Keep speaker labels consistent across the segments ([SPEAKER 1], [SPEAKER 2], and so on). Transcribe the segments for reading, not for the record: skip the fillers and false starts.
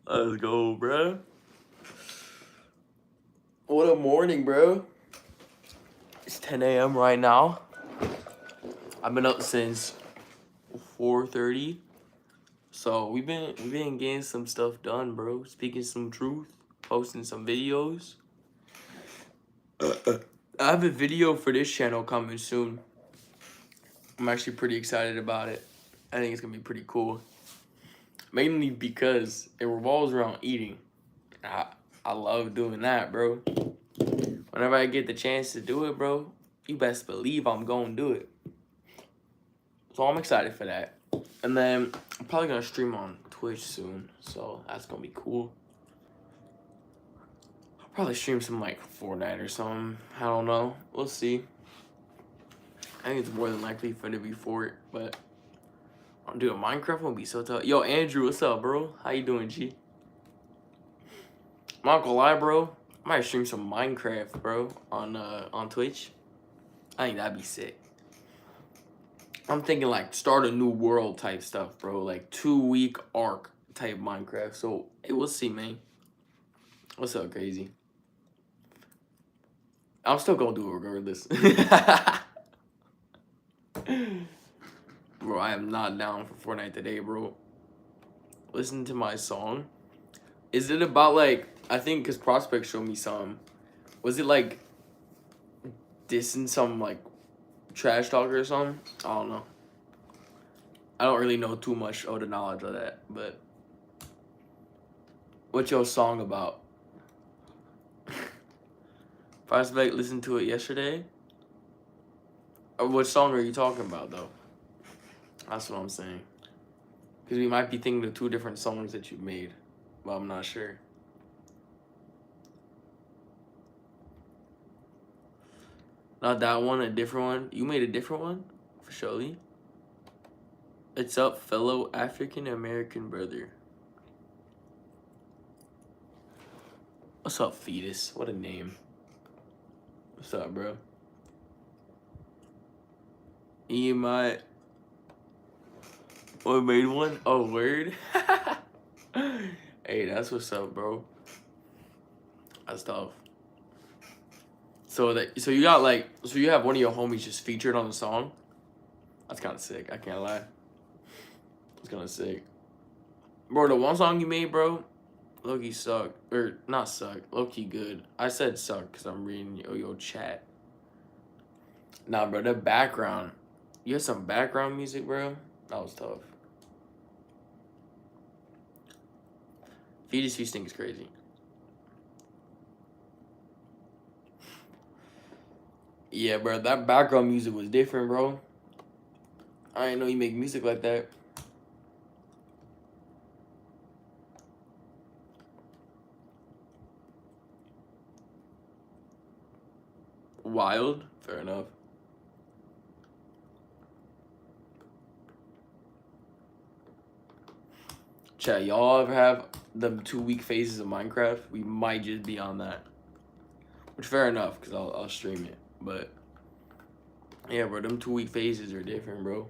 [SPEAKER 1] Let's go, bro. What a morning, bro. It's 10 a.m. right now. I've been up since 4:30. So we've been getting some stuff done, bro. Speaking some truth, posting some videos. I have a video for this channel coming soon. I'm actually pretty excited about it. I think it's gonna be pretty cool. Mainly because it revolves around eating. I I love doing that, bro. Whenever I get the chance to do it, bro, you best believe I'm gonna do it. So I'm excited for that. And then I'm probably gonna stream on Twitch soon, so that's gonna be cool. I'll probably stream some like Fortnite or something. I don't know. We'll see. I think it's more than likely for it to be Fort, but dude, Minecraft won't be so tough. Yo, Andrew, what's up, bro? How you doing, G? I'm not gonna lie, bro. I might stream some Minecraft, bro, on Twitch. I think that'd be sick. I'm thinking like start a new world type stuff, bro. Like 2 week arc type Minecraft. So hey, we'll see, man. What's up, crazy? I'm still gonna do it regardless. Bro, I am not down for Fortnite today, bro. Listen to my song. Is it about like I think because Prospect showed me some. Was it like dissing some like trash talker or something? I don't know. I don't really know too much of the knowledge of that, but what's your song about? Prospect listened to it yesterday. What song are you talking about though? That's what I'm saying. Because we might be thinking of two different songs that you made, but I'm not sure. Not that one, a different one. You made a different one? For surely. It's up, fellow African American brother. What's up, fetus? What a name. What's up, bro? You might. Oh, made one? Oh, word? Hey, that's what's up, bro. That's tough. So you got like you have one of your homies just featured on the song. That's kind of sick. I can't lie. It's kind of sick, bro. The one song you made, bro, low-key suck or not suck, low-key good. I said suck because I'm reading your chat. Nah, bro, the background. You had some background music, bro. That was tough. Fetus feasting is crazy. Yeah, bro, that background music was different, bro. I didn't know you make music like that. Wild, fair enough. Chat, y'all ever have them 2 week phases of Minecraft? We might just be on that. Which fair enough, because I'll stream it. But yeah, bro, them 2 week phases are different, bro.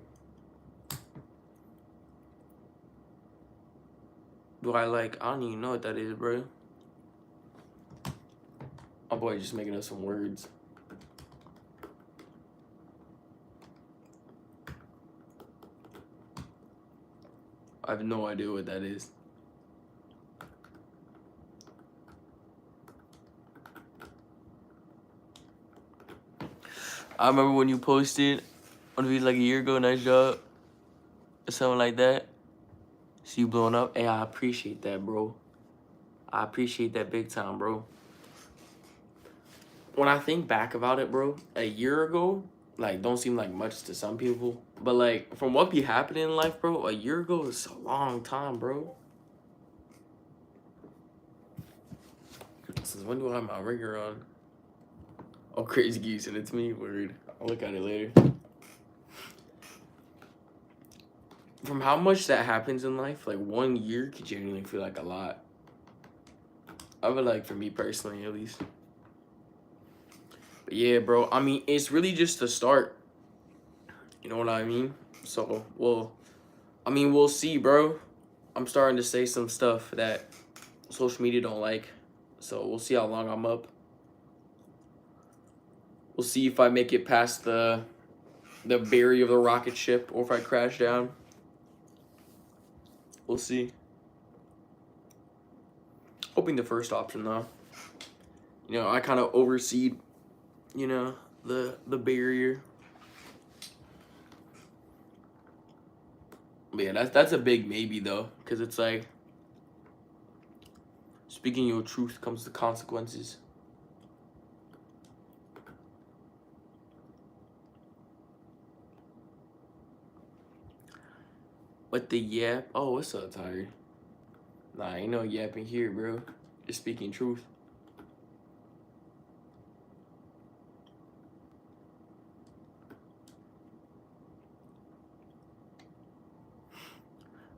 [SPEAKER 1] Do I like I don't even know what that is, bro. My boy just making up some words. I have no idea what that is. I remember when you posted on the like a year ago, nice job, or something like that. See you blowing up. Hey, I appreciate that, bro. I appreciate that big time, bro. When I think back about it, bro, a year ago, like, don't seem like much to some people. But, like, from what be happening in life, bro, a year ago is a long time, bro. Since when do I have my ringer on? Oh, crazy geese, and it's me. Word. I'll look at it later. From how much that happens in life, like, 1 year could genuinely feel like a lot. I would like, for me personally, at least. But yeah, bro, I mean, it's really just the start. You know what I mean? So, we'll see, bro. I'm starting to say some stuff that social media don't like. So we'll see how long I'm up. We'll see if I make it past the barrier of the rocket ship or if I crash down. We'll see. Hoping the first option though. You know, I kind of overseed, you know, the barrier. But yeah, that's a big maybe though, because it's like speaking your truth comes to consequences. But the yap, oh, what's up, Tiger? Nah, ain't no yapping here, bro. Just speaking truth.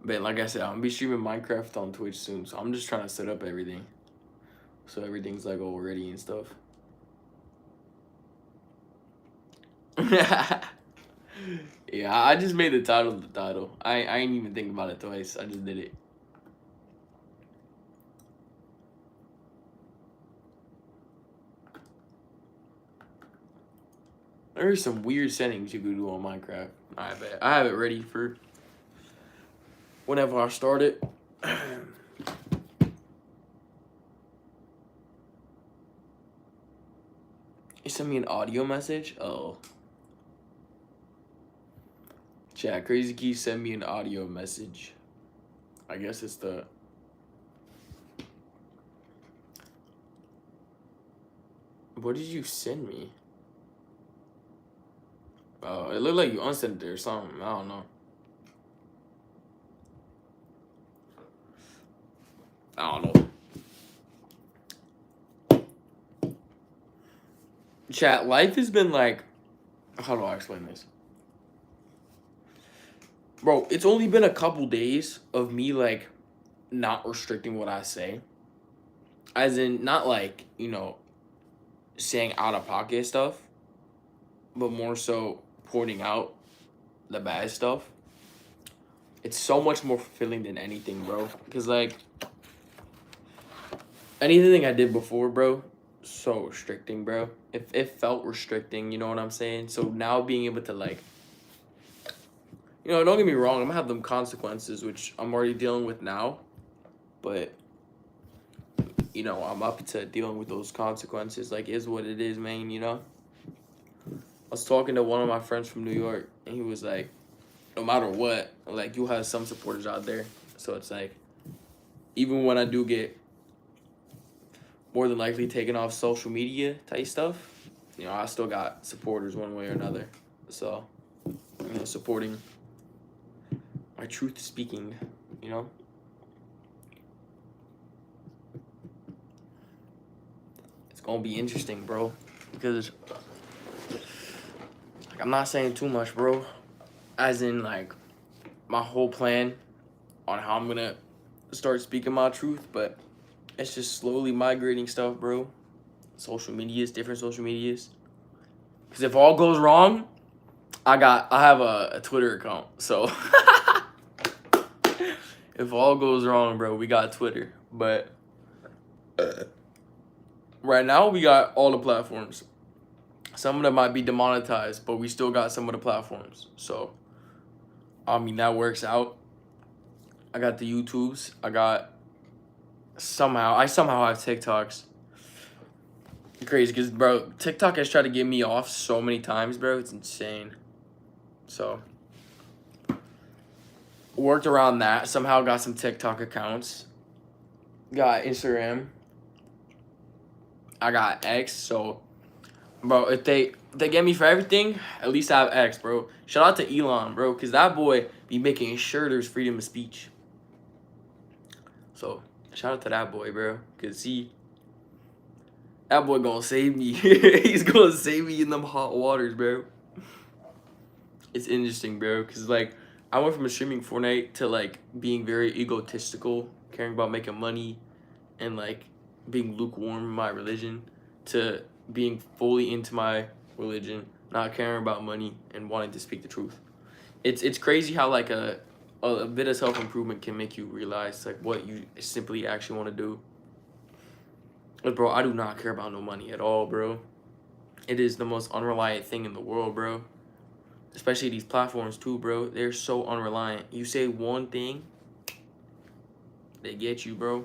[SPEAKER 1] But like I said, I'm gonna be streaming Minecraft on Twitch soon, so I'm just trying to set up everything. So everything's like all ready and stuff. Yeah, I just made the title the title. I ain't even think about it twice. I just did it. There's some weird settings you could do on Minecraft. I bet. I have it ready for whenever I start it. You sent me an audio message? Oh. Chat, Crazy Key sent me an audio message. I guess it's the... What did you send me? Oh, it looked like you unsent it or something. I don't know. I don't know. Chat, life has been like... How do I explain this? Bro, it's only been a couple days of me, like, not restricting what I say. As in, not like, you know, saying out-of-pocket stuff, but more so pointing out the bad stuff. It's so much more fulfilling than anything, bro. Because, like, anything I did before, bro, so restricting, bro. It felt restricting, you know what I'm saying? So now being able to, like, you know, don't get me wrong, I'm gonna have them consequences, which I'm already dealing with now. But, you know, I'm up to dealing with those consequences. Like, is what it is, man, you know? I was talking to one of my friends from New York, and he was like, no matter what, like, you'll have some supporters out there. So it's like, even when I do get more than likely taken off social media type stuff, you know, I still got supporters one way or another. So, you know, supporting my truth speaking, you know? It's gonna be interesting, bro. Because, like, I'm not saying too much, bro. As in, like, my whole plan on how I'm gonna start speaking my truth, but it's just slowly migrating stuff, bro. Social medias, different social medias. Because if all goes wrong, I have a Twitter account, so if all goes wrong, bro, we got Twitter. But right now, we got all the platforms. Some of them might be demonetized, but we still got some of the platforms. So, I mean, that works out. I got the YouTubes. I somehow have TikToks. Crazy, because, bro, TikTok has tried to get me off so many times, bro. It's insane. So, worked around that. Somehow got some TikTok accounts. Got Instagram. I got X. So, bro, if they get me for everything, at least I have X, bro. Shout out to Elon, bro, because that boy be making sure there's freedom of speech. So, shout out to that boy, bro, because that boy gonna save me. He's gonna save me in them hot waters, bro. It's interesting, bro, because, like, I went from streaming Fortnite to, like, being very egotistical, caring about making money, and, like, being lukewarm in my religion, to being fully into my religion, not caring about money, and wanting to speak the truth. It's crazy how, like, a bit of self-improvement can make you realize like what you simply actually want to do. But bro, I do not care about no money at all, bro. It is the most unreliant thing in the world, bro. Especially these platforms too, bro. They're so unreliant. You say one thing, they get you, bro.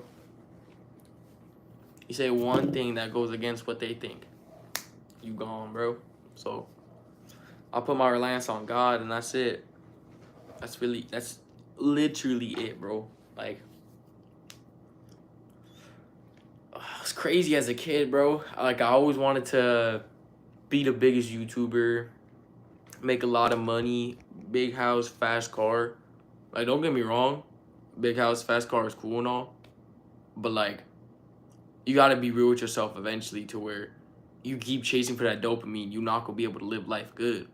[SPEAKER 1] You say one thing that goes against what they think, you gone, bro. So I put my reliance on God, and that's it. That's literally it, bro. Like, it's crazy as a kid, bro. Like, I always wanted to be the biggest YouTuber, make a lot of money, big house, fast car. Like, don't get me wrong, big house, fast car is cool and all, but like, you gotta be real with yourself eventually to where you keep chasing for that dopamine, you're not gonna be able to live life good.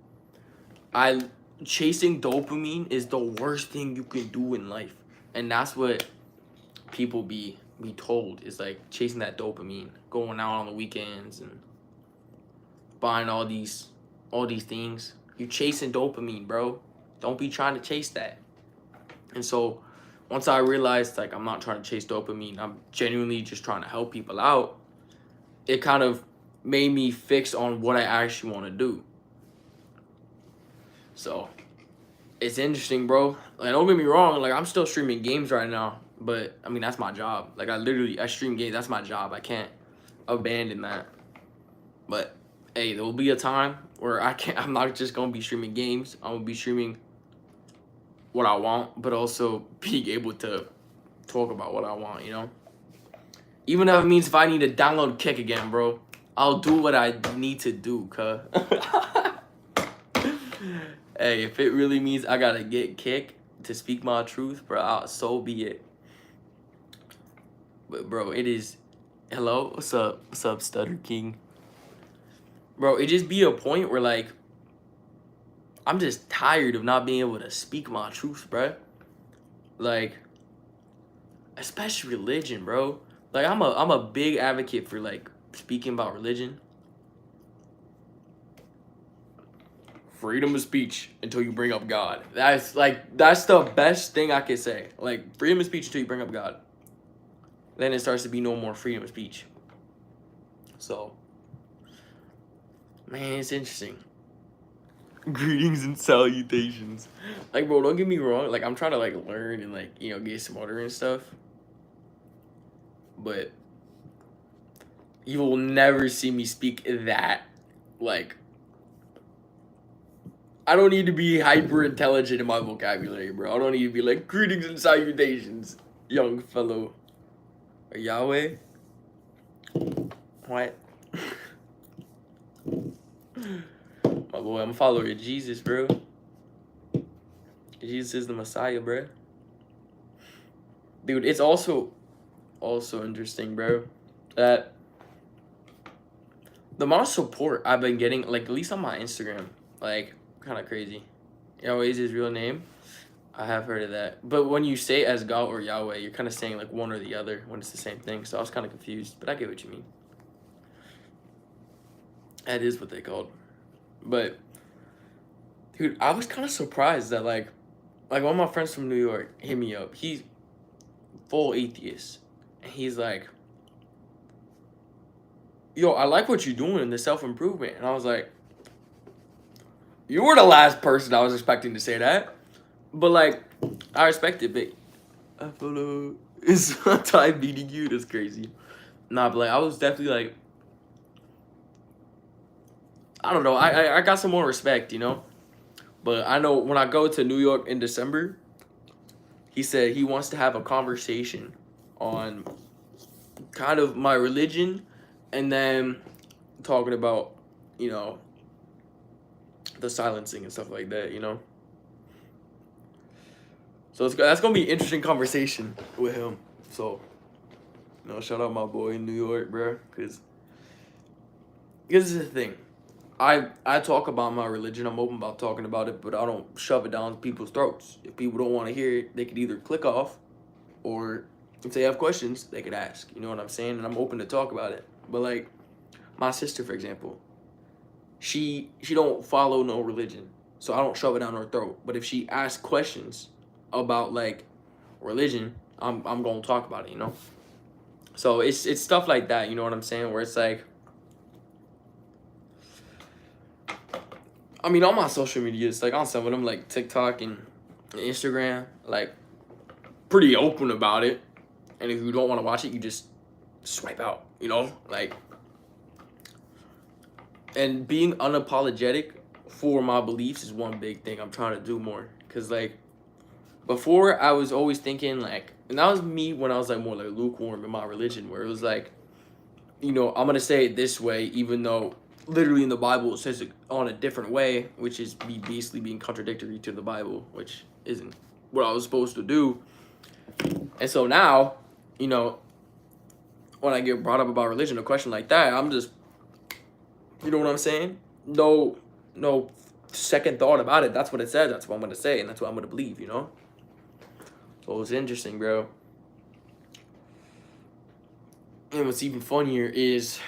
[SPEAKER 1] Chasing dopamine is the worst thing you can do in life, and that's what people be told is like chasing that dopamine, going out on the weekends and buying all these things. You chasing dopamine, bro. Don't be trying to chase that. And so once I realized like I'm not trying to chase dopamine, I'm genuinely just trying to help people out, it kind of made me fix on what I actually want to do. So it's interesting, bro. Like, don't get me wrong, like I'm still streaming games right now, but I mean that's my job. Like I stream games, that's my job. I can't abandon that. But hey, there will be a time where I'm not just gonna be streaming games. I'm gonna be streaming what I want, but also being able to talk about what I want, you know? Even if it means if I need to download Kick again, bro, I'll do what I need to do, cuh. Hey, if it really means I gotta get Kick to speak my truth, bro, so be it. But bro, it is. Hello, what's up? What's up, Stutter King? Bro, it just be a point where like I'm just tired of not being able to speak my truth, bro. Like, especially religion, bro. Like I'm a big advocate for like speaking about religion. Freedom of speech until you bring up God. That's the best thing I could say. Like freedom of speech until you bring up God. Then it starts to be no more freedom of speech. So, man, it's interesting. Greetings and salutations. Like, bro, don't get me wrong. Like, I'm trying to like learn and like get smarter and stuff. But you will never see me speak that like. I don't need to be hyper intelligent in my vocabulary, bro. I don't need to be like greetings and salutations, young fellow. Or Yahweh. What? My boy, I'm a follower of Jesus, bro. Jesus is the Messiah, bro. Dude, it's also interesting, bro, that the amount of support I've been getting, like at least on my Instagram, like kind of crazy. Yahweh is his real name. I have heard of that. But when you say as God or Yahweh, you're kind of saying like one or the other when it's the same thing. So I was kind of confused, but I get what you mean. That is what they called. But dude, I was kind of surprised that like one of my friends from New York hit me up. He's full atheist. And he's like, yo, I like what you're doing in the self-improvement. And I was like, you were the last person I was expecting to say that. But like, I respect it, but I follow is time beating you. That's crazy. Nah, but like, I was definitely like, I don't know. I got some more respect, you know? But I know when I go to New York in December, he said he wants to have a conversation on kind of my religion and then talking about, the silencing and stuff like that, you know? So that's going to be an interesting conversation with him. So, shout out my boy in New York, bro. Because this is the thing. I talk about my religion. I'm open about talking about it, but I don't shove it down people's throats. If people don't want to hear it, they could either click off, or if they have questions, they could ask. You know what I'm saying? And I'm open to talk about it. But like my sister, for example, she don't follow no religion, so I don't shove it down her throat. But if she asks questions, about like religion, I'm gonna talk about it, you know. So it's stuff like that, you know what I'm saying? Where it's like, I mean, on my social media, it's like on some of them, like TikTok and Instagram, like pretty open about it. And if you don't want to watch it, you just swipe out, you know, like. And being unapologetic for my beliefs is one big thing I'm trying to do more. Cause like before, I was always thinking like, and that was me when I was like more like lukewarm in my religion, where it was like, you know, I'm gonna say it this way, even though literally in the Bible it says it on a different way, which is me basically being contradictory to the Bible, which isn't what I was supposed to do. And so now, you know, when I get brought up about religion, a question like that, I'm just, you know what I'm saying? No second thought about it. That's what it says. That's what I'm gonna say, and that's what I'm gonna believe. You know. So it's interesting, bro. And what's even funnier is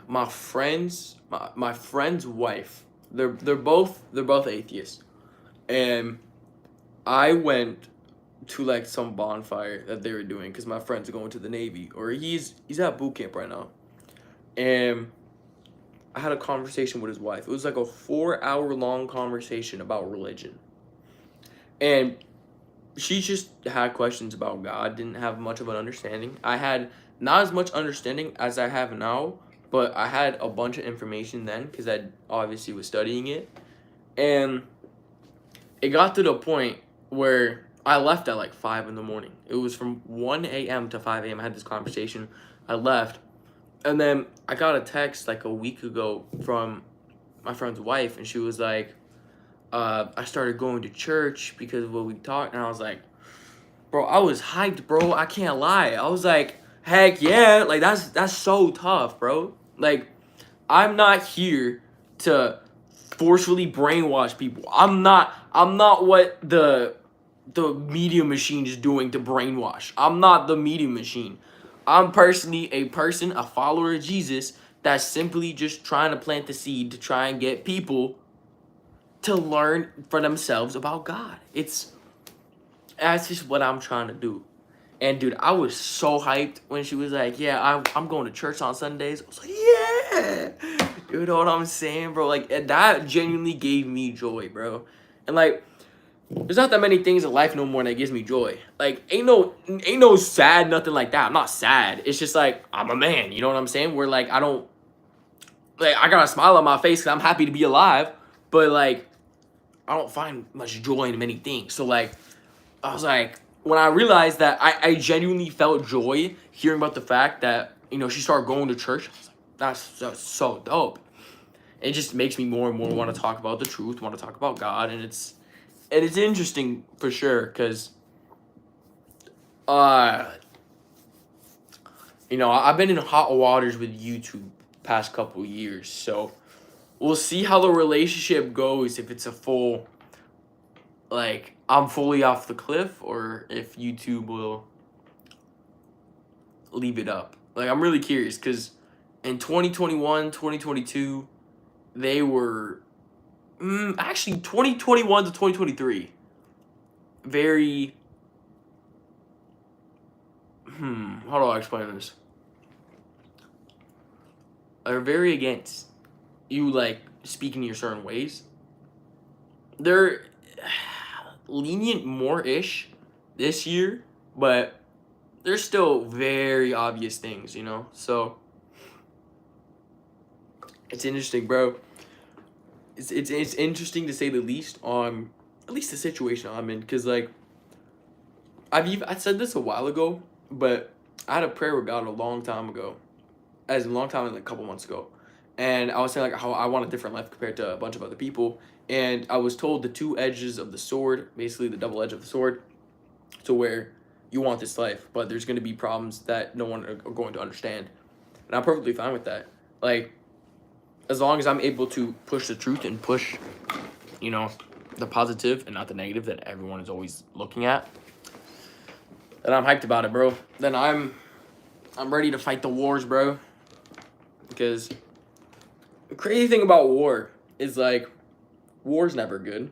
[SPEAKER 1] my friend's wife. They're both atheists, and I went to like some bonfire that they were doing because my friend's going to the Navy, or he's at boot camp right now, and I had a conversation with his wife. It was like a 4 hour long conversation about religion, and she just had questions about God. Didn't have much of an understanding. I had not as much understanding as I have now, but I had a bunch of information then because I obviously was studying it, and it got to the point where I left at like 5 in the morning. It was from 1 a.m. to 5 a.m. I had this conversation. I left, and then I got a text like a week ago from my friend's wife, and she was like, I started going to church because of what we talked, and I was like, bro, I was hyped, bro. I can't lie. I was like, heck yeah, like that's so tough, bro. Like, I'm not here to forcefully brainwash people. I'm not what the media machine is doing to brainwash. I'm not the media machine. I'm personally a follower of Jesus that's simply just trying to plant the seed to try and get people to learn for themselves about God. That's just what I'm trying to do. And dude, I was so hyped when she was like, "Yeah, I'm going to church on Sundays." I was like, "Yeah," you know what I'm saying, bro? Like, and that genuinely gave me joy, bro. And like, there's not that many things in life no more that gives me joy. Like, ain't no sad, nothing like that. I'm not sad. It's just like I'm a man. You know what I'm saying? Where like I don't like I got a smile on my face because I'm happy to be alive, but like I don't find much joy in many things. So like I was like, when I realized that I genuinely felt joy hearing about the fact that, you know, she started going to church. I was like, that's so dope. It just makes me more and more want to talk about the truth, want to talk about God, and it's interesting for sure, because uh you know, I've been in hot waters with YouTube past couple years, so we'll see how the relationship goes, if it's a full, like, I'm fully off the cliff, or if YouTube will leave it up. Like, I'm really curious, because in 2021, 2022, they were, actually, 2021 to 2023, very, how do I explain this? They're very against you, like, speaking your certain ways. They're lenient more-ish this year, but there's still very obvious things, you know? So, it's interesting, bro. It's interesting to say the least on at least the situation I'm in, because like I said this a while ago, but I had a prayer with God a long time ago, as a long time, like a couple months ago, and I was saying like how I want a different life compared to a bunch of other people, and I was told the two edges of the sword, basically the double edge of the sword, to where you want this life, but there's going to be problems that no one are going to understand, and I'm perfectly fine with that. Like, as long as I'm able to push the truth and push, you know, the positive and not the negative that everyone is always looking at, then I'm hyped about it, bro. Then I'm ready to fight the wars, bro. Because the crazy thing about war is like, war's never good.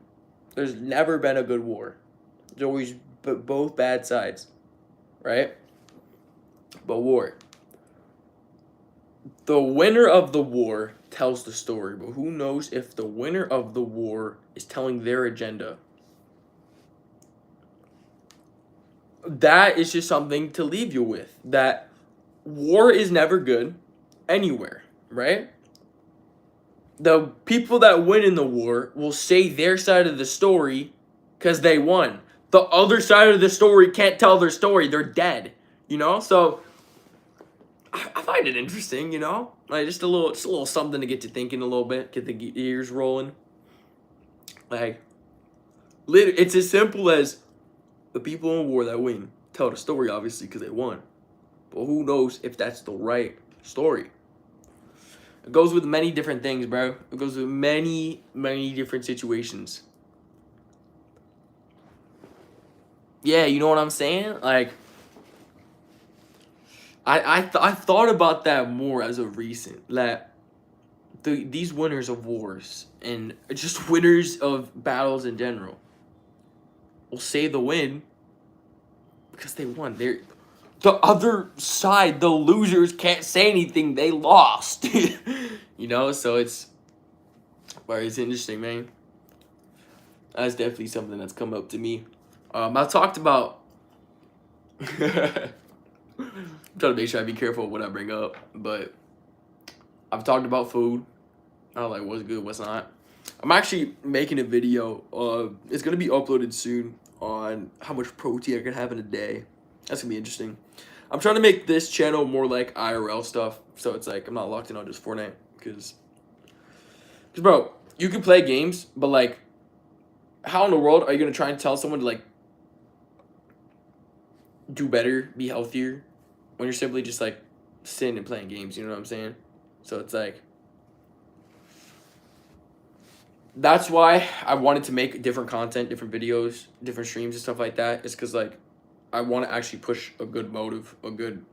[SPEAKER 1] There's never been a good war. There's always both bad sides, right? But war. The winner of the war tells the story, but who knows if the winner of the war is telling their agenda. That is just something to leave you with. That war is never good anywhere, right? The people that win in the war will say their side of the story because they won. The other side of the story can't tell their story. They're dead, you know? So I find it interesting, you know? Like just a little something to get to thinking a little bit, get the gears rolling. Like, it's as simple as the people in war that win tell the story, obviously, because they won. But who knows if that's the right story? It goes with many different things, bro. It goes with many, many different situations. Yeah, you know what I'm saying? Like, I thought about that more as of recent. That these winners of wars and just winners of battles in general will say the win because they won. The other side, the losers, can't say anything. They lost. You know, so it's interesting, man. That's definitely something that's come up to me. I talked about. I'm trying to make sure I be careful of what I bring up, but I've talked about food. I don't like what's good, what's not. I'm actually making a video. It's gonna be uploaded soon on how much protein I can have in a day. That's gonna be interesting. I'm trying to make this channel more like IRL stuff, so it's like I'm not locked in on just Fortnite, because bro, you can play games, but like, how in the world are you gonna try and tell someone to like do better, be healthier, when you're simply just like sitting and playing games? You know what I'm saying? So it's like, that's why I wanted to make different content, different videos, different streams and stuff like that. It's because like I want to actually push a good motive, a good,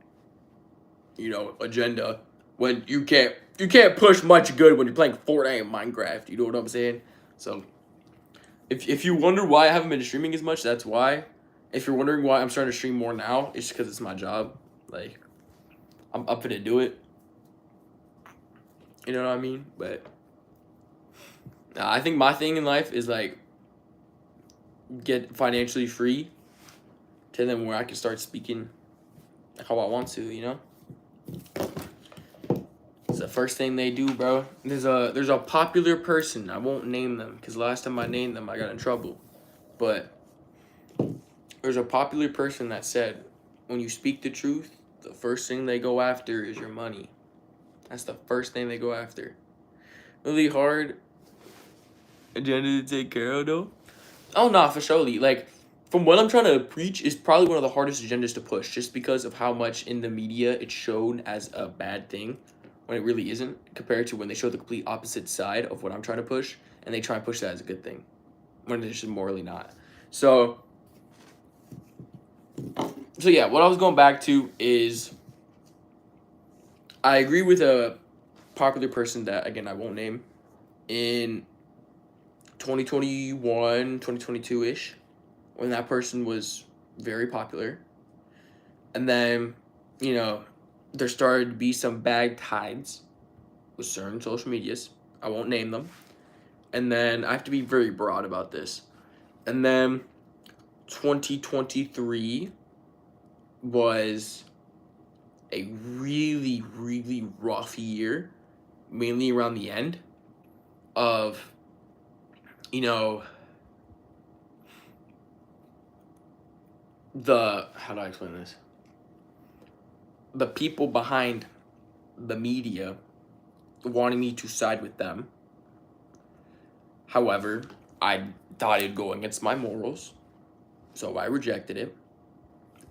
[SPEAKER 1] you know, agenda. When you can't push much good when you're playing Fortnite and Minecraft. You know what I'm saying? So if you wonder why I haven't been streaming as much, that's why. If you're wondering why I'm starting to stream more now, it's because it's my job. Like, I'm up to do it. You know what I mean? But I think my thing in life is like get financially free to then where I can start speaking how I want to, you know? It's the first thing they do, bro. There's a popular person. I won't name them because last time I named them, I got in trouble. But there's a popular person that said, when you speak the truth, the first thing they go after is your money. That's the first thing they go after. Really hard agenda to take care of, though. Oh, no, for surely. Like, from what I'm trying to preach is probably one of the hardest agendas to push, just because of how much in the media it's shown as a bad thing when it really isn't, compared to when they show the complete opposite side of what I'm trying to push, and they try and push that as a good thing, when it's just morally not. So yeah, what I was going back to is I agree with a popular person that, again, I won't name, in 2021, 2022-ish, when that person was very popular. And then, you know, there started to be some bad tides with certain social medias. I won't name them. And then I have to be very broad about this. And then 2023 was a really, really rough year, mainly around the end of, you know, how do I explain this? The people behind the media wanting me to side with them. However, I thought it'd go against my morals, so I rejected it.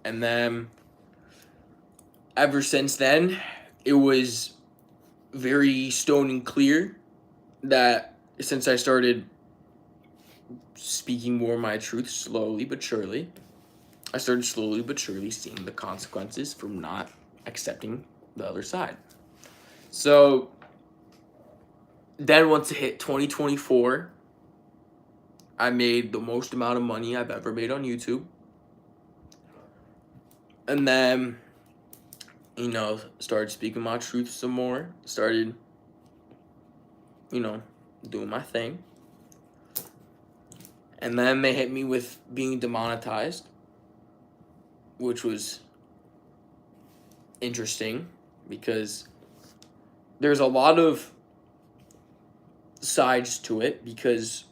[SPEAKER 1] And then, ever since then, it was very stone and clear that since I started speaking more of my truth slowly but surely, I started slowly but surely seeing the consequences from not accepting the other side. So then once it hit 2024, I made the most amount of money I've ever made on YouTube. And then, started speaking my truth some more. Started, you know, doing my thing. And then they hit me with being demonetized, which was interesting because there's a lot of sides to it, because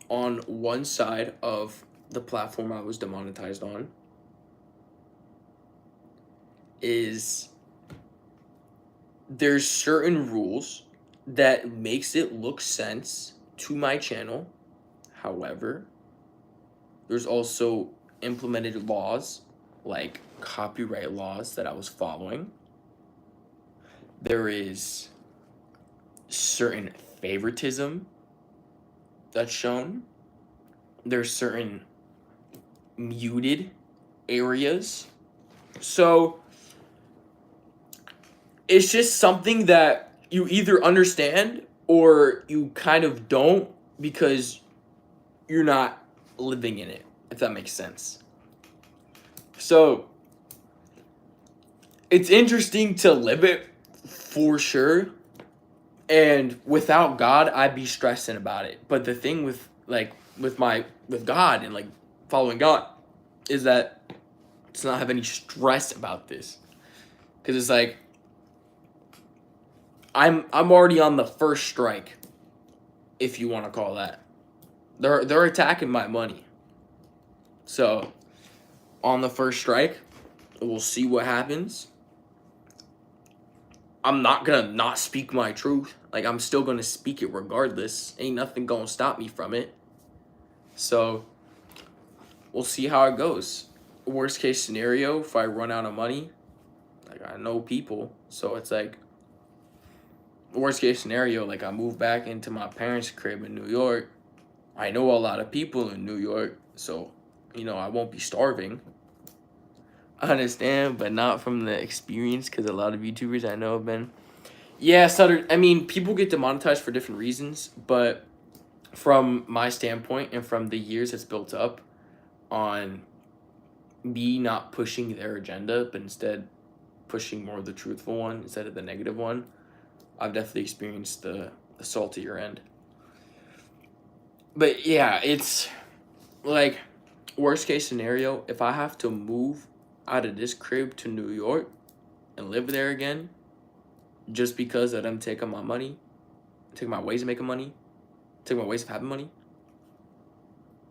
[SPEAKER 1] on one side of the platform I was demonetized on is there's certain rules that makes it look sense to my channel. However, there's also implemented laws like copyright laws that I was following. There is certain favoritism that's shown. There's certain muted areas. So it's just something that you either understand or you kind of don't, because you're not living in it, if that makes sense. So it's interesting to live it for sure. And without God, I'd be stressing about it. But the thing with God and like following God is that it's not have any stress about this. Cause it's like I'm already on the first strike, if you want to call that. They're attacking my money. So on the first strike, we'll see what happens. I'm not gonna not speak my truth. Like, I'm still gonna speak it regardless. Ain't nothing gonna stop me from it. So we'll see how it goes. Worst case scenario, if I run out of money, like, I know people, so it's like, worst case scenario, like, I move back into my parents' crib in New York. I know a lot of people in New York, so I won't be starving. I understand, but not from the experience, because a lot of YouTubers I know have been. Yeah, Sutter. I mean, people get demonetized for different reasons, but from my standpoint and from the years it's built up on me not pushing their agenda, but instead pushing more of the truthful one instead of the negative one, I've definitely experienced the saltier end. But yeah, it's like, worst case scenario, if I have to move out of this crib to New York and live there again, just because of them taking my money, taking my ways of making money, taking my ways of having money,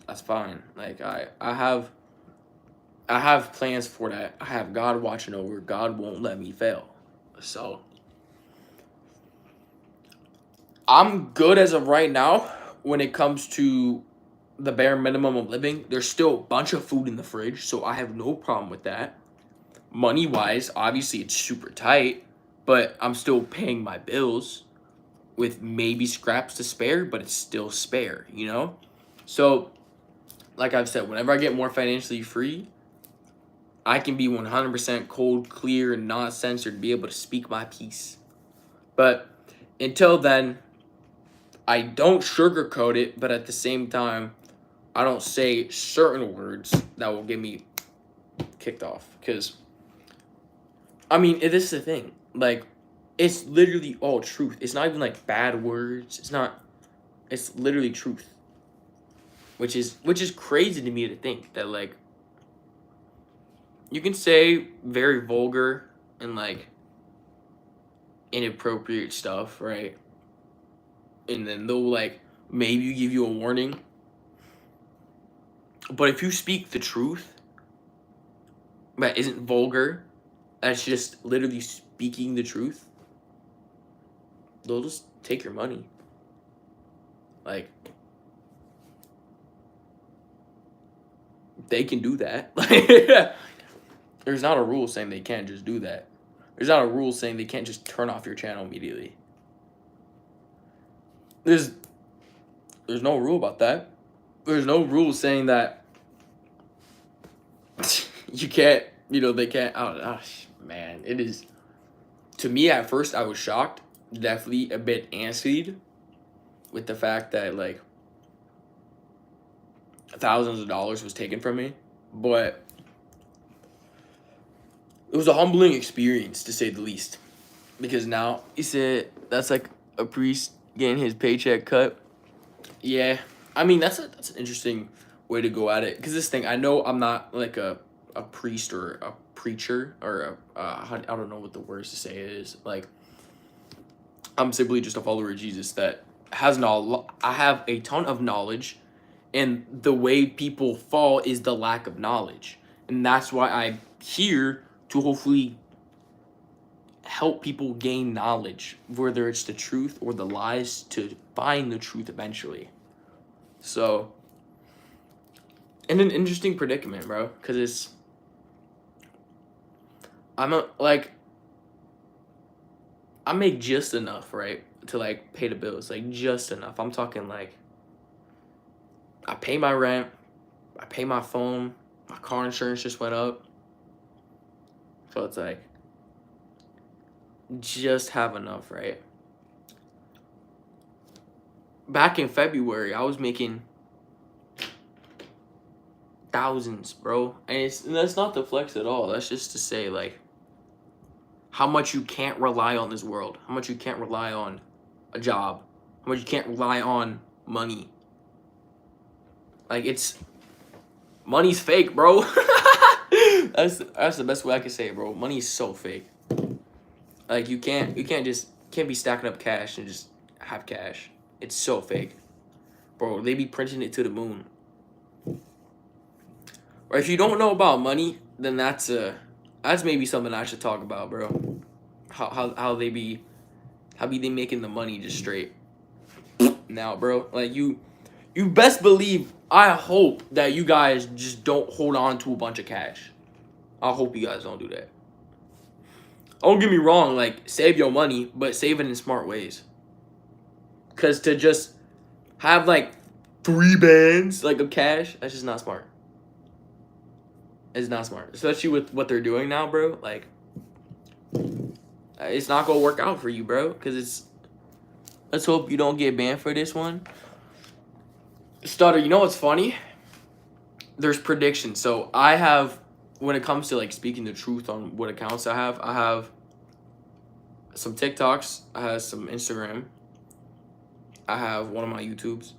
[SPEAKER 1] that's fine. Like, I have plans for that. I have God watching over. God won't let me fail. So I'm good as of right now when it comes to the bare minimum of living. There's still a bunch of food in the fridge, so I have no problem with that. Money wise, obviously it's super tight, but I'm still paying my bills with maybe scraps to spare, but it's still spare, So, like I've said, whenever I get more financially free, I can be 100% cold, clear, and not censored, be able to speak my piece. But until then, I don't sugarcoat it, but at the same time, I don't say certain words that will get me kicked off. Because, I mean, this is the thing. Like, it's literally all truth. It's not even like bad words. It's literally truth. Which is crazy to me to think that, like, you can say very vulgar and like inappropriate stuff, right? And then they'll like maybe give you a warning. But if you speak the truth that isn't vulgar, that's just literally speaking the truth, they'll just take your money. Like, they can do that. There's not a rule saying they can't just do that. There's not a rule saying they can't just turn off your channel immediately. There's no rule about that. There's no rule saying that you can't, they can't. Oh, man, it is. To me, at first, I was shocked. Definitely a bit antsy with the fact that, like, thousands of dollars was taken from me. But it was a humbling experience to say the least. Because now he said that's like a priest getting his paycheck cut. Yeah, I mean that's an interesting way to go at it. Because this thing, I know I'm not like a priest or a preacher or I don't know what the words to say is. Like I'm simply just a follower of Jesus that has knowledge. I have a ton of knowledge, and the way people fall is the lack of knowledge, and that's why I'm here to hopefully help people gain knowledge, whether it's the truth or the lies, to find the truth eventually. So, in an interesting predicament, bro, because I make just enough, right, to like pay the bills, like just enough. I'm talking like I pay my rent, I pay my phone, my car insurance just went up, so it's like just have enough, right? Back in February, I was making thousands, bro. And that's not to flex at all. That's just to say like how much you can't rely on this world, how much you can't rely on a job, how much you can't rely on money. Like money's fake, bro. That's the best way I can say it, bro. Money's so fake. Like you can't be stacking up cash and just have cash. It's so fake. Bro, they be printing it to the moon. Or if you don't know about money, then that's maybe something I should talk about, bro. How they be making the money just straight now, bro. Like you best believe, I hope that you guys just don't hold on to a bunch of cash. I hope you guys don't do that. Don't get me wrong, like save your money, but save it in smart ways. Cause to just have like 3 bands like of cash, that's just not smart. It's not smart, especially with what they're doing now, bro. Like, it's not gonna work out for you, bro. Cause let's hope you don't get banned for this one. Stutter, you know what's funny? There's predictions. So I have, when it comes to like speaking the truth on what accounts I have some TikToks, I have some Instagram, I have one of my YouTubes.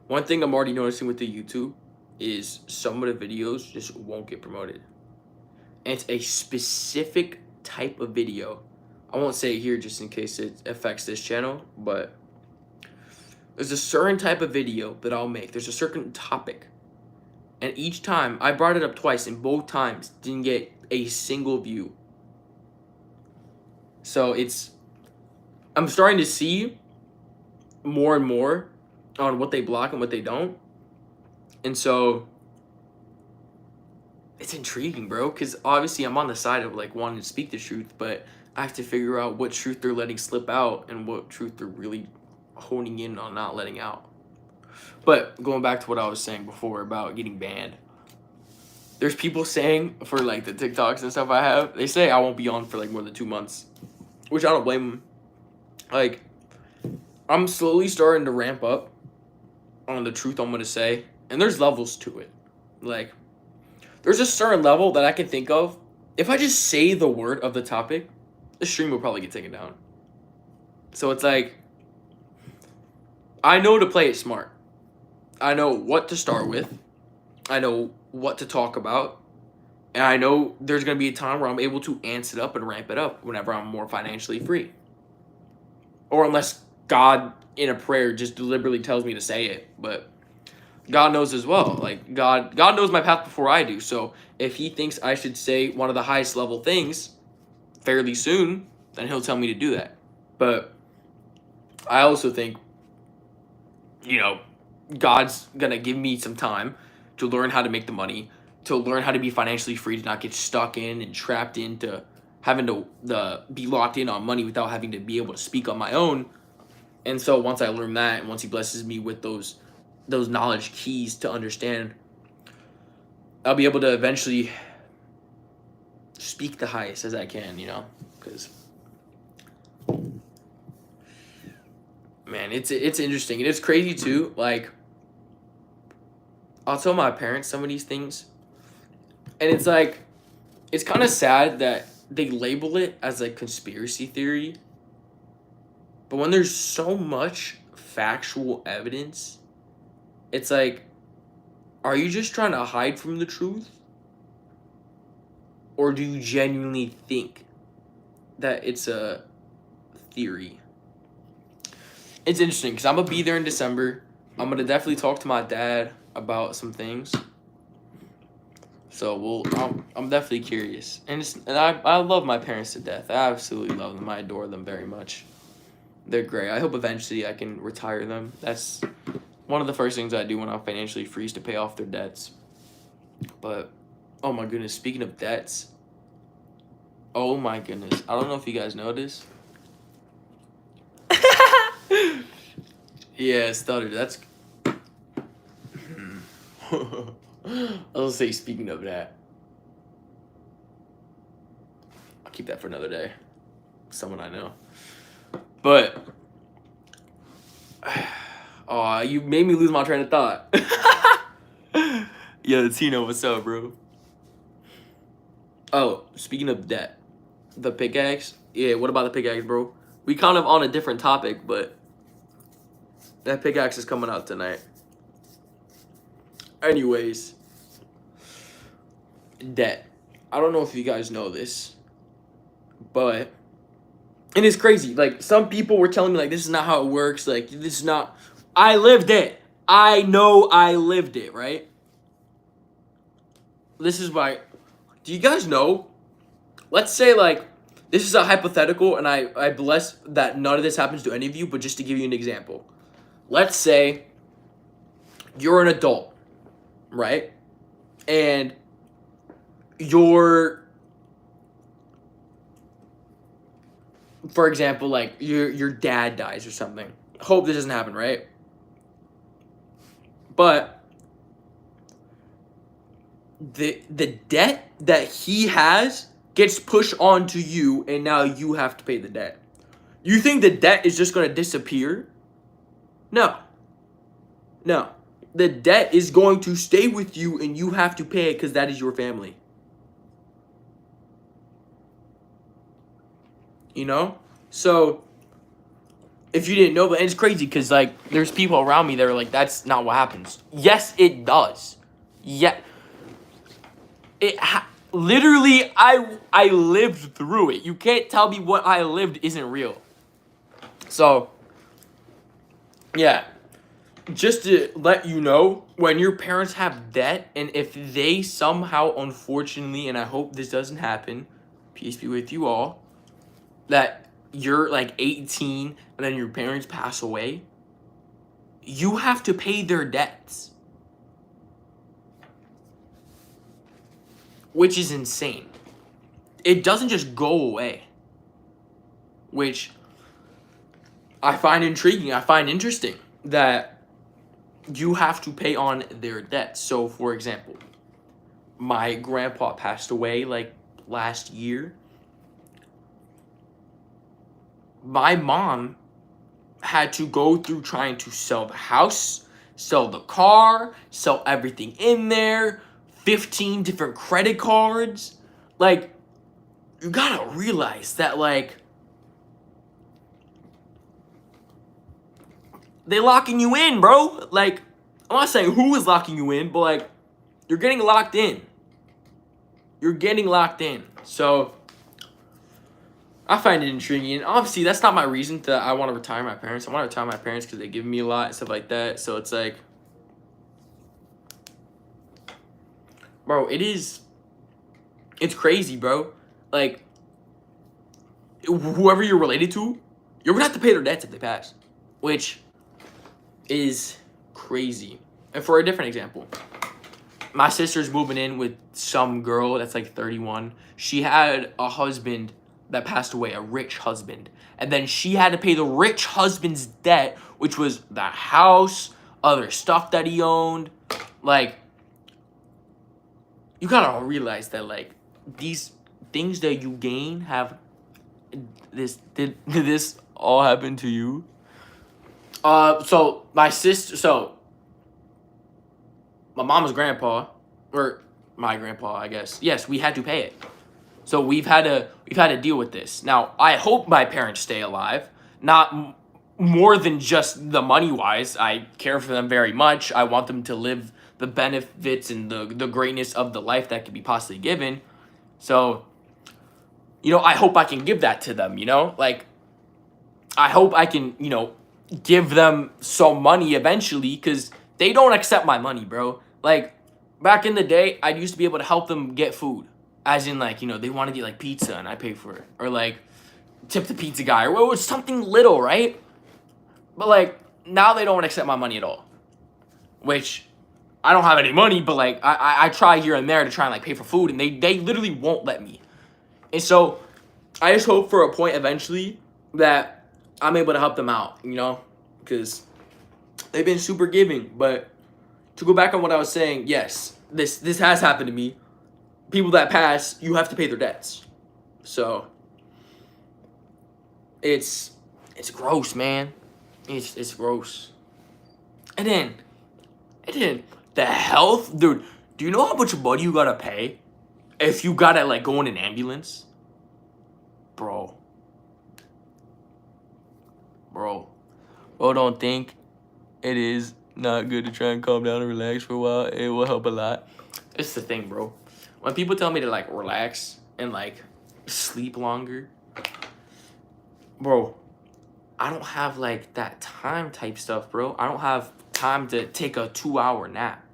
[SPEAKER 1] One thing I'm already noticing with the YouTube is some of the videos just won't get promoted. And it's a specific type of video. I won't say it here just in case it affects this channel, but there's a certain type of video that I'll make. There's a certain topic. And each time, I brought it up twice, and both times didn't get a single view. So I'm starting to see more and more on what they block and what they don't. And so it's intriguing, bro, because obviously I'm on the side of like wanting to speak the truth, but I have to figure out what truth they're letting slip out and what truth they're really honing in on not letting out. But going back to what I was saying before about getting banned, there's people saying for like the TikToks and stuff I have, they say I won't be on for like more than 2 months, which I don't blame them. Like, I'm slowly starting to ramp up on the truth I'm gonna say, and there's levels to it. Like, there's a certain level that I can think of. If I just say the word of the topic, the stream will probably get taken down. So it's like, I know to play it smart. I know what to start with. I know what to talk about. And I know there's going to be a time where I'm able to amp it up and ramp it up whenever I'm more financially free. Or unless God in a prayer just deliberately tells me to say it. But God knows as well. Like, God knows my path before I do. So if he thinks I should say one of the highest level things fairly soon, then he'll tell me to do that. But I also think, you know, God's going to give me some time to learn how to make the money, to learn how to be financially free, to not get stuck in and trapped into having to be locked in on money without having to be able to speak on my own. And so once I learn that, and once he blesses me with those knowledge keys to understand, I'll be able to eventually speak the highest as I can, you know? Because, man, it's interesting. And it's crazy, too. Like, I'll tell my parents some of these things, and it's like, it's kind of sad that they label it as a conspiracy theory, but when there's so much factual evidence, it's like, are you just trying to hide from the truth? Or do you genuinely think that it's a theory? It's interesting because I'm going to be there in December. I'm going to definitely talk to my dad about some things. So I'm definitely curious. And I love my parents to death. I absolutely love them. I adore them very much. They're great. I hope eventually I can retire them. That's one of the first things I do when I'm financially free is to pay off their debts. But, oh my goodness, speaking of debts, oh my goodness, I don't know if you guys know this. Yeah, stuttered. That's. I'll say, speaking of that, I'll keep that for another day. Someone I know. But, oh, you made me lose my train of thought. Yo, Tino, what's up, bro? Oh, speaking of debt, the pickaxe. Yeah, what about the pickaxe, bro? We kind of on a different topic, but that pickaxe is coming out tonight. Anyways, debt. I don't know if you guys know this, but, and it's crazy. Like, some people were telling me, like, this is not how it works. Like, this is not, I lived it. I know I lived it, right? This is why, do you guys know? Let's say, like, this is a hypothetical, and I bless that none of this happens to any of you, but just to give you an example. Let's say you're an adult, right? And for example, like your dad dies or something. Hope this doesn't happen, right? But the debt that he has gets pushed onto you, and now you have to pay the debt. You think the debt is just going to disappear? No. The debt is going to stay with you, and you have to pay it because that is your family. You know? So, if you didn't know, but it's crazy because, like, there's people around me that are like, that's not what happens. Yes, it does. Yeah. Literally, I lived through it. You can't tell me what I lived isn't real. So, yeah. Just to let you know, when your parents have debt, and if they somehow, unfortunately, and I hope this doesn't happen, peace be with you all, that you're like 18 and then your parents pass away, you have to pay their debts. Which is insane. It doesn't just go away. Which I find intriguing. I find interesting that you have to pay on their debts. So, for example, my grandpa passed away like last year. My mom had to go through trying to sell the house, sell the car, sell everything in there, 15 different credit cards. Like, you gotta realize that, like, they locking you in, bro. Like, I'm not saying who is locking you in, but, like, you're getting locked in. You're getting locked in. So, I find it intriguing. And obviously, that's not my reason that I want to retire my parents. I want to retire my parents because they give me a lot and stuff like that. So, it's like, bro, it's crazy, bro. Like, whoever you're related to, you're going to have to pay their debts if they pass. Which is crazy. And for a different example, my sister's moving in with some girl that's like 31. She had a husband that passed away, a rich husband. And then she had to pay the rich husband's debt, which was the house, other stuff that he owned. Like, you gotta realize that, like, these things that you gain have this. Did this all happen to you? So my mama's grandpa, or my grandpa, I guess. Yes, we had to pay it. So we've had to deal with this. Now, I hope my parents stay alive, not more than just the money wise. I care for them very much. I want them to live the benefits and the greatness of the life that can be possibly given. So, I hope I can give that to them, Like, I hope I can, give them some money eventually, because they don't accept my money, bro. Like, back in the day, I used to be able to help them get food. As in, like, they want to get, like, pizza and I pay for it. Or, like, tip the pizza guy. Or something little, right? But, like, now they don't accept my money at all. Which, I don't have any money, but, like, I try here and there to try and, like, pay for food. And they literally won't let me. And so, I just hope for a point eventually that I'm able to help them out, Because they've been super giving. But to go back on what I was saying, yes, this has happened to me. People that pass, you have to pay their debts. So it's gross, man. It's gross. And then the health, dude. Do you know how much money you gotta pay if you gotta like go in an ambulance, bro? Bro, don't think it is not good to try and calm down and relax for a while. It will help a lot. It's the thing, bro. When people tell me to like relax and like sleep longer, bro, I don't have like that time type stuff, bro. I don't have time to take a 2-hour nap,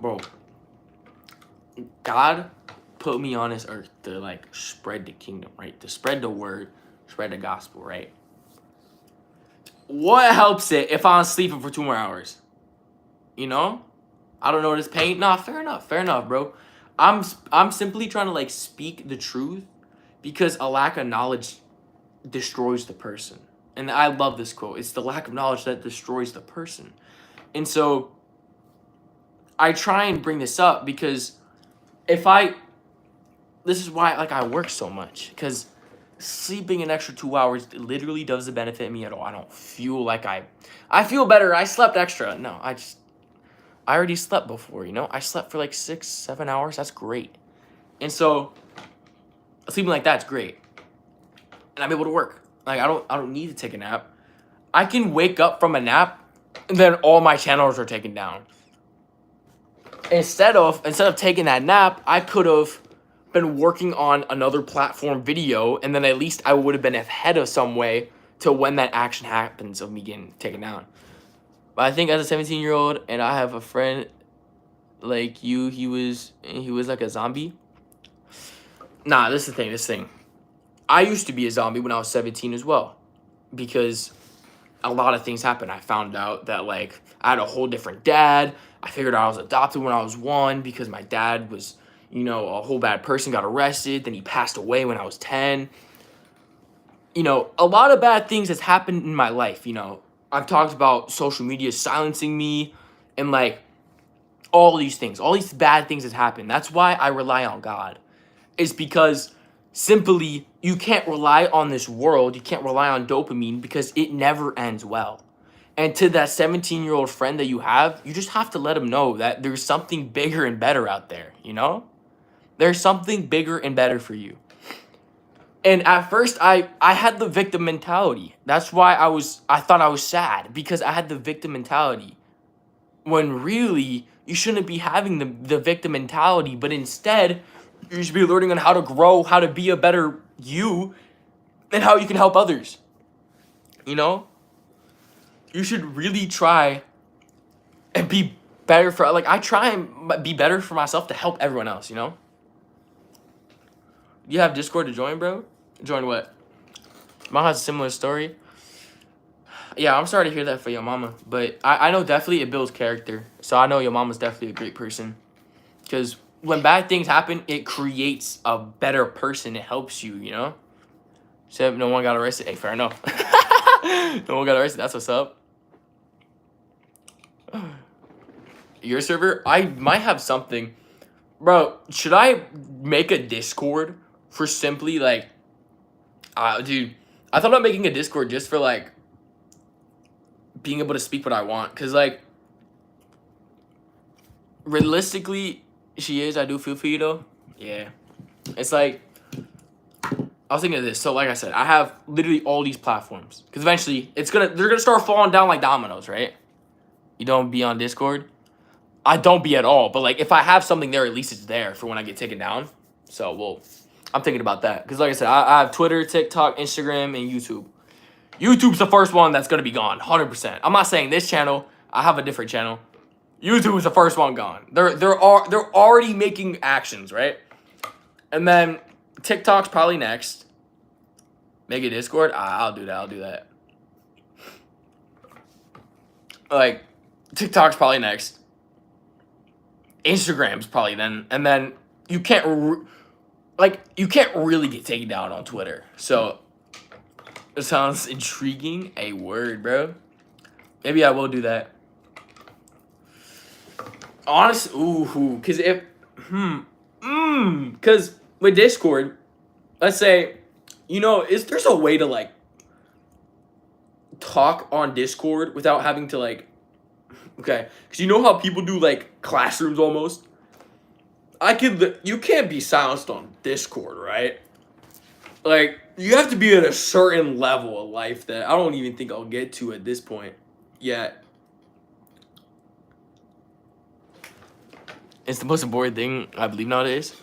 [SPEAKER 1] bro. God put me on this earth to like spread the kingdom, right? To spread the word, spread the gospel, right? What helps it if I'm sleeping for 2 more hours? I don't know this pain. Nah, fair enough, bro. I'm simply trying to like speak the truth, because a lack of knowledge destroys the person. And I love this quote. It's the lack of knowledge that destroys the person. And so I try and bring this up because this is why like I work so much, because sleeping an extra 2 hours literally doesn't benefit me at all. I don't feel like I feel better. I slept extra. No, I already slept before, I slept for like 6-7 hours. That's great. And so sleeping like that's great. And I'm able to work. Like I don't need to take a nap. I can wake up from a nap and then all my channels are taken down. Instead of taking that nap, I could have been working on another platform video, and then at least I would have been ahead of some way to when that action happens of me getting taken down. But I think as a 17-year-old, and I have a friend like you, he was like a zombie. Nah, this is the thing. I used to be a zombie when I was 17 as well, because a lot of things happened. I found out that like I had a whole different dad. I figured out I was adopted when I was 1 because my dad was, a whole bad person, got arrested. Then he passed away when I was 10. A lot of bad things has happened in my life. I've talked about social media silencing me and like all these things, all these bad things that happened. That's why I rely on God, is because simply you can't rely on this world. You can't rely on dopamine because it never ends well. And to that 17-year-old friend that you just have to let him know that there's something bigger and better out there, There's something bigger and better for you. And at first, I had the victim mentality. That's why I thought I was sad, because I had the victim mentality. When really, you shouldn't be having the victim mentality, but instead, you should be learning on how to grow, how to be a better you, and how you can help others. You should really try and be better for, like, I try and be better for myself to help everyone else, You have Discord to join, bro? Join what? Mom has a similar story. Yeah, I'm sorry to hear that for your mama. But I know definitely it builds character. So I know your mama's definitely a great person. Because when bad things happen, it creates a better person. It helps you, Except no one got arrested. Hey, fair enough. No one got arrested. That's what's up. Your server? I might have something. Bro, should I make a Discord for simply, like... dude, I thought about making a Discord just for, like, being able to speak what I want. Because, like, realistically, I do feel for you, though. Yeah. It's like, I was thinking of this. So like I said, I have literally all these platforms because eventually they're gonna start falling down like dominoes, right? You don't be on Discord. I don't be at all, but like if I have something there, at least it's there for when I get taken down. So well, I'm thinking about that because like I said, I have Twitter, TikTok, Instagram, and YouTube. YouTube's the first one that's gonna be gone, 100%. I'm not saying this channel. I have a different channel. YouTube is the first one gone. They're already making actions, right? And then TikTok's probably next. Make a Discord. I'll do that. I'll do that. Like TikTok's probably next. Instagram's probably then, and then you can't you can't really get taken down on Twitter. So it sounds intriguing. A word, bro. Maybe I will do that. Honestly, ooh, because because with Discord, let's say, there's a way to like talk on Discord without having to like, okay, because you know how people do like classrooms almost. You can't be silenced on Discord, right? Like you have to be at a certain level of life that I don't even think I'll get to at this point yet. It's the most important thing I believe nowadays.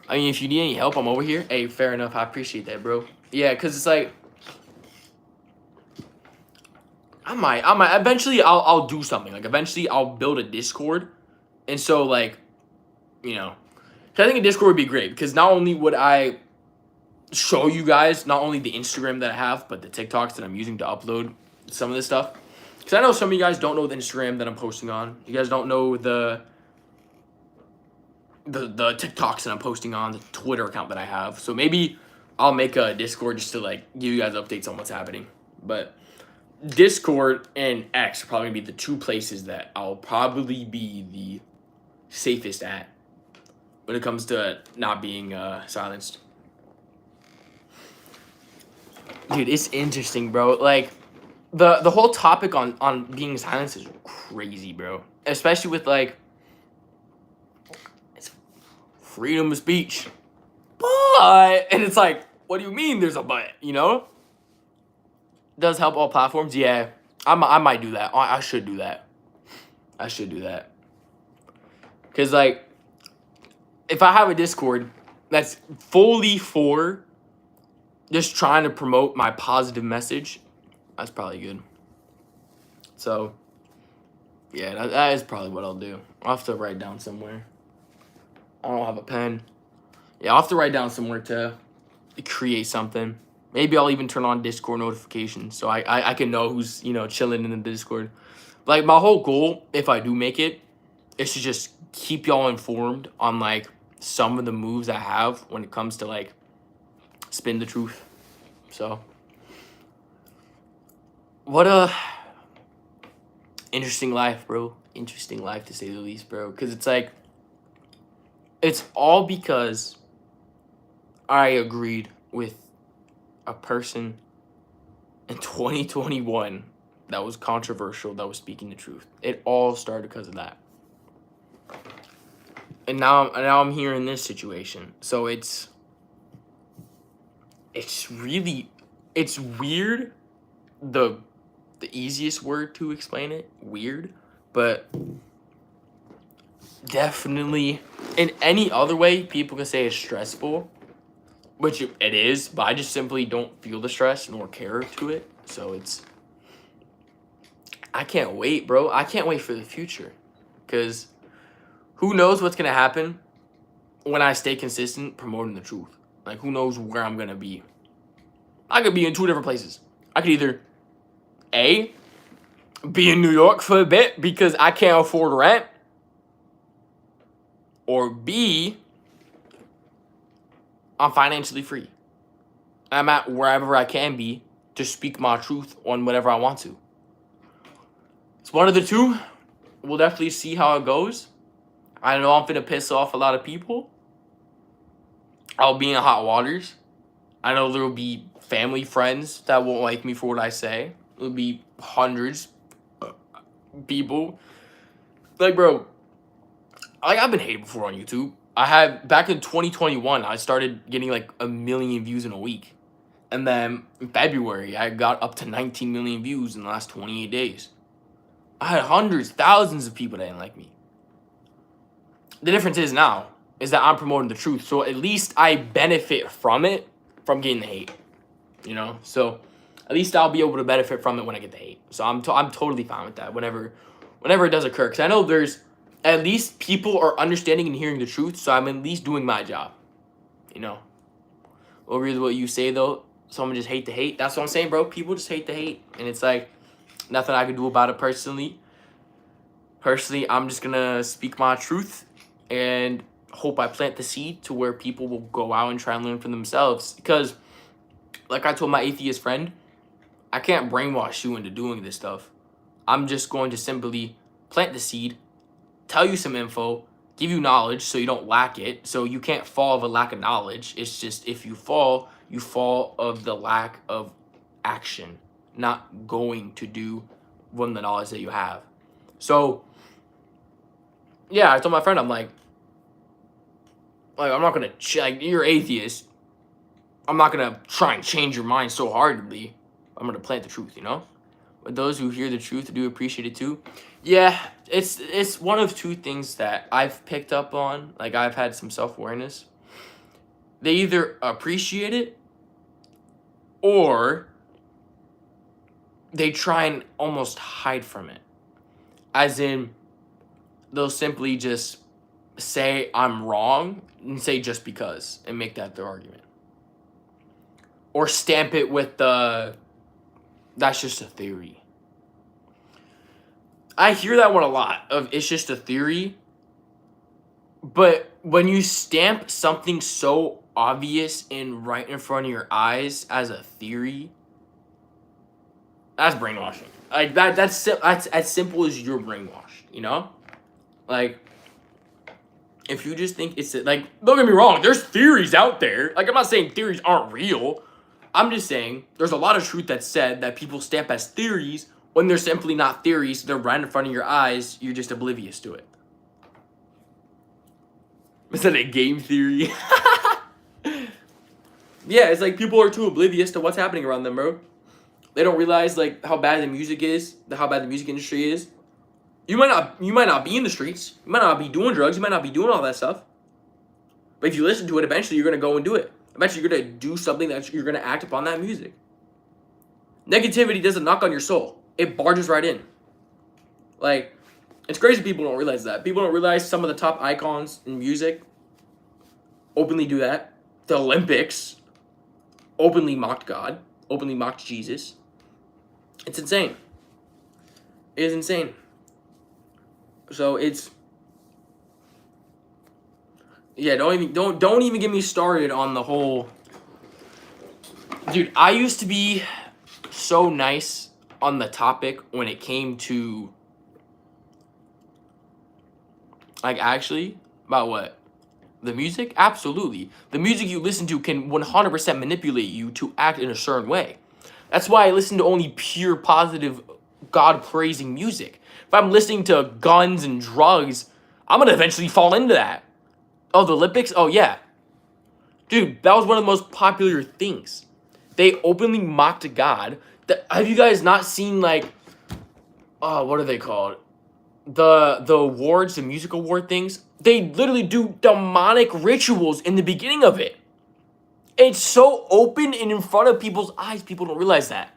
[SPEAKER 1] I mean, if you need any help, I'm over here. Hey, fair enough. I appreciate that, bro. Yeah, because it's like, I might. Eventually, I'll do something. Like, eventually, I'll build a Discord. And so, like, 'cause I think a Discord would be great. Because not only would I show you guys, not only the Instagram that I have, but the TikToks that I'm using to upload some of this stuff. Because I know some of you guys don't know the Instagram that I'm posting on. You guys don't know the TikToks that I'm posting on, the Twitter account that I have. So maybe I'll make a Discord just to like give you guys updates on what's happening. But Discord and X are probably gonna be the two places that I'll probably be the safest at when it comes to not being silenced. Dude, it's interesting, bro. Like the whole topic on being silenced is crazy, bro. Especially with like freedom of speech. And it's like, what do you mean there's a but, Does help all platforms? Yeah. I might do that. I should do that. Because, like, if I have a Discord that's fully for just trying to promote my positive message, that's probably good. So, yeah, that is probably what I'll do. I'll have to write down somewhere. I don't have a pen. Yeah, I'll have to write down somewhere to create something. Maybe I'll even turn on Discord notifications so I can know who's, chilling in the Discord. Like, my whole goal, if I do make it, is to just keep y'all informed on, like, some of the moves I have when it comes to, like, spin the truth. So, what a interesting life, bro. Interesting life, to say the least, bro. Because it's like, it's all because I agreed with a person in 2021 that was controversial, that was speaking the truth. It all started because of that. And now I'm here in this situation. So it's weird. The easiest word to explain it, weird, but definitely in any other way people can say it's stressful, which it is, but I just simply don't feel the stress nor care to it. So I can't wait, bro. I can't wait for the future, because who knows what's gonna happen when I stay consistent promoting the truth. Like, who knows where I'm gonna be. I could be in two different places. I could either A, be in New York for a bit because I can't afford rent, or B, I'm financially free. I'm at wherever I can be to speak my truth on whatever I want to. It's one of the two. We'll definitely see how it goes. I know I'm finna piss off a lot of people. I'll be in hot waters. I know there will be family, friends that won't like me for what I say. There'll be hundreds of people. Like, bro, I've been hated before on YouTube. I had back in 2021, I started getting like 1 million views in a week. And then in February, I got up to 19 million views in the last 28 days. I had hundreds, thousands of people that didn't like me. The difference is now is that I'm promoting the truth. So at least I benefit from it, from getting the hate. You know? So at least I'll be able to benefit from it when I get the hate. So I'm totally fine with that whenever it does occur. Because I know there's at least people are understanding and hearing the truth. So I'm at least doing my job. You know? Over what you say, though, someone just hate the hate. That's what I'm saying, bro. People just hate the hate. And it's like, nothing I can do about it personally. Personally, I'm just going to speak my truth and hope I plant the seed to where people will go out and try and learn for themselves. Because, like I told my atheist friend, I can't brainwash you into doing this stuff. I'm just going to simply plant the seed, tell you some info, give you knowledge so you don't lack it. So you can't fall of a lack of knowledge. It's just if you fall of the lack of action, not going to do from the knowledge that you have. So, yeah, I told my friend, I'm like I'm not going to, like, you're atheist. I'm not going to try and change your mind so hardly. I'm going to plant the truth, you know? But those who hear the truth do appreciate it too. Yeah, it's one of two things that I've picked up on. Like, I've had some self-awareness. They either appreciate it or they try and almost hide from it. As in, they'll simply just say I'm wrong and say just because and make that their argument. Or stamp it with the, that's just a theory. I hear that one a lot, of it's just a theory. But when you stamp something so obvious and right in front of your eyes as a theory, that's brainwashing. Like, that's as simple as you're brainwashed, you know? Like, if you just think it's, like, don't get me wrong, there's theories out there. Like, I'm not saying theories aren't real. I'm just saying there's a lot of truth that's said that people stamp as theories when they're simply not theories. They're right in front of your eyes. You're just oblivious to it. Is that a game theory? Yeah, it's like people are too oblivious to what's happening around them, bro. They don't realize, like, how bad the music is, how bad the music industry is. You might not be in the streets. You might not be doing drugs. You might not be doing all that stuff. But if you listen to it, eventually you're going to go and do it. Eventually you're going to do something that you're going to act upon that music. Negativity doesn't knock on your soul. It barges right in. Like, it's crazy people don't realize that. People don't realize some of the top icons in music openly do that. The Olympics openly mocked God, openly mocked Jesus. It's insane. It is insane. So it's, yeah, don't even get me started on the whole, dude, I used to be so nice on the topic when it came to, like, actually, about what? The music? Absolutely. The music you listen to can 100% manipulate you to act in a certain way. That's why I listen to only pure positive God-praising music. If I'm listening to guns and drugs, I'm going to eventually fall into that. Oh, the Olympics? Oh, yeah. Dude, that was one of the most popular things. They openly mocked God. Have you guys not seen, like, what are they called? The awards, the music award things? They literally do demonic rituals in the beginning of it. It's so open and in front of people's eyes. People don't realize that.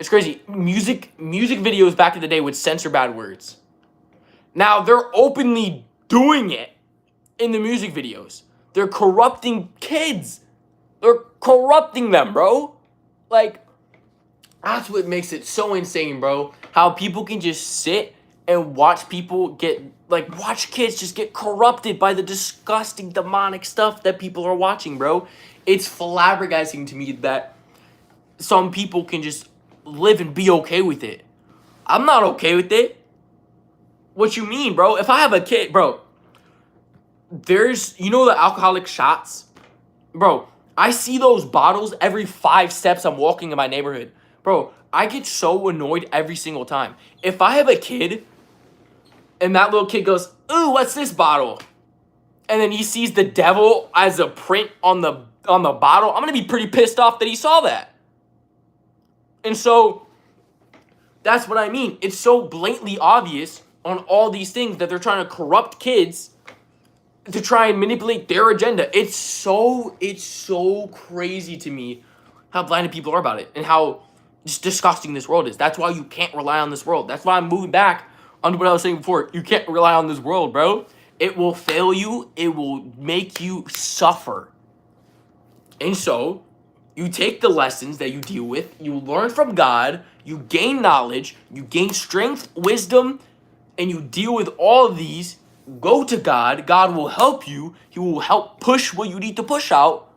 [SPEAKER 1] It's crazy. Music videos back in the day would censor bad words. Now they're openly doing it in the music videos. They're corrupting kids. They're corrupting them, bro. Like, that's what makes it so insane, bro. How people can just sit and watch people get, like, watch kids just get corrupted by the disgusting demonic stuff that people are watching, bro. It's flabbergasting to me that some people can just live and be okay with it. I'm not okay with it. What you mean, bro? If I have a kid, bro, there's, you know, the alcoholic shots? Bro, I see those bottles every 5 steps I'm walking in my neighborhood. Bro, I get so annoyed every single time. If I have a kid and that little kid goes, ooh, what's this bottle? and then he sees the devil as a print on the bottle, I'm gonna be pretty pissed off that he saw that. And so that's what I mean. It's so blatantly obvious on all these things that they're trying to corrupt kids to try and manipulate their agenda. It's so crazy to me how blinded people are about it and how just disgusting this world is. That's why you can't rely on this world. That's why I'm moving back on what I was saying before. You can't rely on this world, bro. It will fail you. It will make you suffer. And so you take the lessons that you deal with, you learn from God, you gain knowledge, you gain strength, wisdom, and you deal with all of these. Go to God. God will help you. He will help push what you need to push out,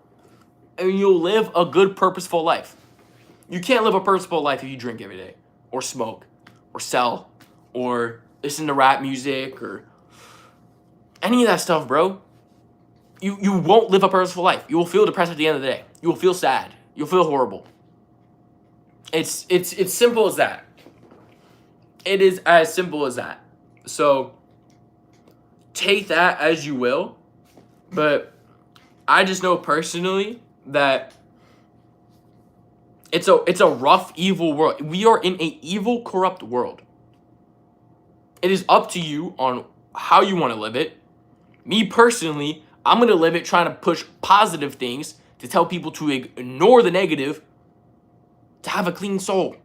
[SPEAKER 1] and you'll live a good, purposeful life. You can't live a purposeful life if you drink every day, or smoke, or sell, or listen to rap music, or any of that stuff, bro. You won't live a purposeful life. You will feel depressed at the end of the day. You will feel sad. You'll feel horrible. It's simple as that. It is as simple as that. So take that as you will, but I just know personally that it's a rough, evil world. We are in an evil, corrupt world. It is up to you on how you want to live it. Me personally, I'm going to live it trying to push positive things, to tell people to ignore the negative, to have a clean soul.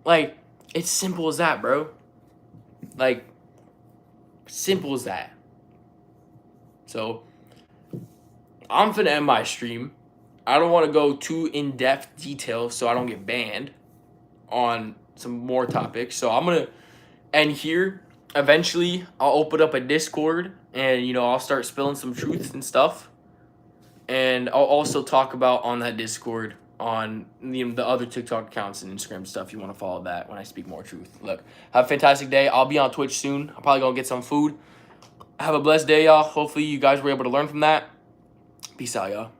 [SPEAKER 1] Like, it's simple as that, bro. Like, simple as that. So, I'm finna end my stream. I don't want to go too in-depth detail so I don't get banned on some more topics. So, I'm going to end here. Eventually, I'll open up a Discord and, I'll start spilling some truths and stuff. And I'll also talk about on that Discord on the other TikTok accounts and Instagram stuff. You want to follow that when I speak more truth. Look, have a fantastic day. I'll be on Twitch soon. I'm probably going to get some food. Have a blessed day, y'all. Hopefully, you guys were able to learn from that. Peace out, y'all.